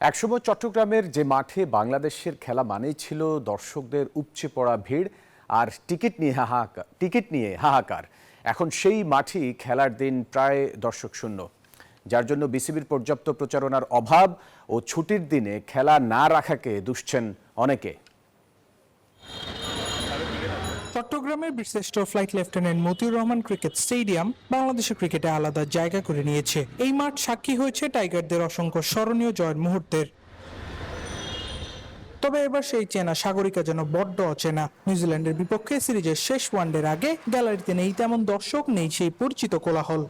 একসময় চট্টগ্রামের যে মাঠে বাংলাদেশের খেলা মানেই ছিল দর্শকদের উপচে পড়া ভিড় আর টিকিট নিয়ে হাহাকার। এখন সেই মাঠই খেলার দিন প্রায় দর্শক শূন্য, যার জন্য বিসিবির পর্যাপ্ত প্রচারণার অভাব ও ছুটির দিনে খেলা না রাখাকে দুষছেন অনেকে। চট্টগ্রামের বীরশ্রেষ্ঠ flight lieutenant Motiur Rahman cricket stadium বাংলাদেশের ক্রিকেটে আলাদা জায়গা করে নিয়েছে। এই মাঠ সাক্ষী হয়েছে টাইগারদের অসংখ্য স্মরণীয় জয়ের মুহূর্তের। তবে এবার সেই চেনা সাগরিকা যেন বড্ড অচেনা। নিউজিল্যান্ডের বিপক্ষে সিরিজের শেষ ওয়ানডের আগে গ্যালারিতে নেই তেমন দর্শক, নেই সেই পরিচিত কোলাহল।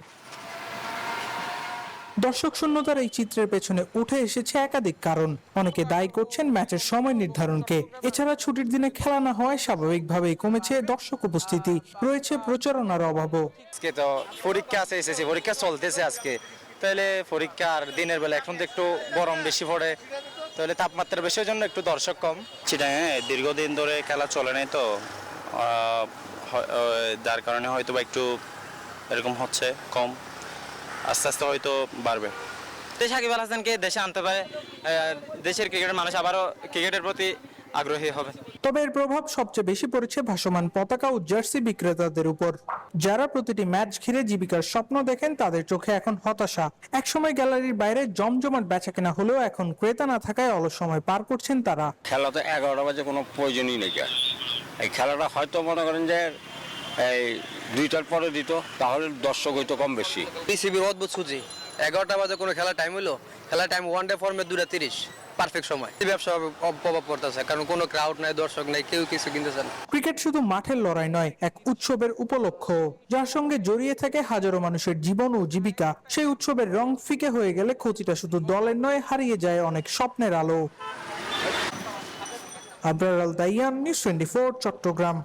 দর্শক শূন্যতার এই চিত্রের পেছনে উঠে এসেছে একাধিক কারণ। অনেকে দায়ী করছেন ম্যাচের সময় নির্ধারণকে। এছাড়া ছুটির দিনে খেলা না হওয়ায় স্বাভাবিকভাবেই কমেছে দর্শক উপস্থিতি, রয়েছে প্রচারণার অভাবও। আজকে তো পরীক্ষা আছে, এসএসসি পরীক্ষা চলতেছে আজকে, তাহলে পরীক্ষার দিনের বেলা এখন তো একটু গরম বেশি পড়ে, তাহলে তাপমাত্রা বেশির জন্য একটু দর্শক কম। চিটাগাঙে দীর্ঘদিন ধরে খেলা চলে নাই তো, যার কারণে হয়তো বা একটু এরকম হচ্ছে কম, আস্তে আস্তে হয়তো বাড়বে। সাকিব আল হাসানকে দেশে আনতে পারে, দেশের ক্রিকেটের মানুষ আবারও ক্রিকেটের প্রতি আগ্রহী হবে। তবে এর প্রভাব সবচেয়ে বেশি পড়েছে ভাসমান পতাকা ও জার্সি বিক্রেতাদের উপর, যারা প্রতিটি ম্যাচ ঘিরে জীবিকার স্বপ্ন দেখেন। তাদের চোখে এখন হতাশা। একসময় গ্যালারির বাইরে জমজমাট বেচাকেনা হলেও এখন ক্রেতা না থাকায় অলস সময় পার করছেন তারা। খেলা তো 11টা বাজে কোনো প্রয়োজনই নেই। এই খেলাটা হয়তো মনে করেন যে এই 2টার পরে দিত, তাহলে দর্শক হইতো কম বেশি। বিসিবির অদ্ভুত সুজি, 11টা বাজে কোনো খেলা টাইম হলো, খেলা টাইম ওয়ান ডে ফর্মে 2:30, পারফেক্ট সময়। ব্যবসা প্রভাব পড়তেছে, কারণ কোনো ক্রাউড নাই, দর্শক নাই, কেউ কিছু কিনতেছে না। ক্রিকেট শুধু মাঠের লড়াই নয়, এক উৎসবের উপলক্ষ, যার সঙ্গে জড়িয়ে থাকে হাজারো মানুষের জীবন ও জীবিকা। সেই উৎসবের রং ফিকে হয়ে গেলে ক্ষতিটা শুধু দলের নয়, হারিয়ে যায় অনেক স্বপ্নের আলো। আবরার আল দাইয়ান, নিউজ 24, চট্টগ্রাম।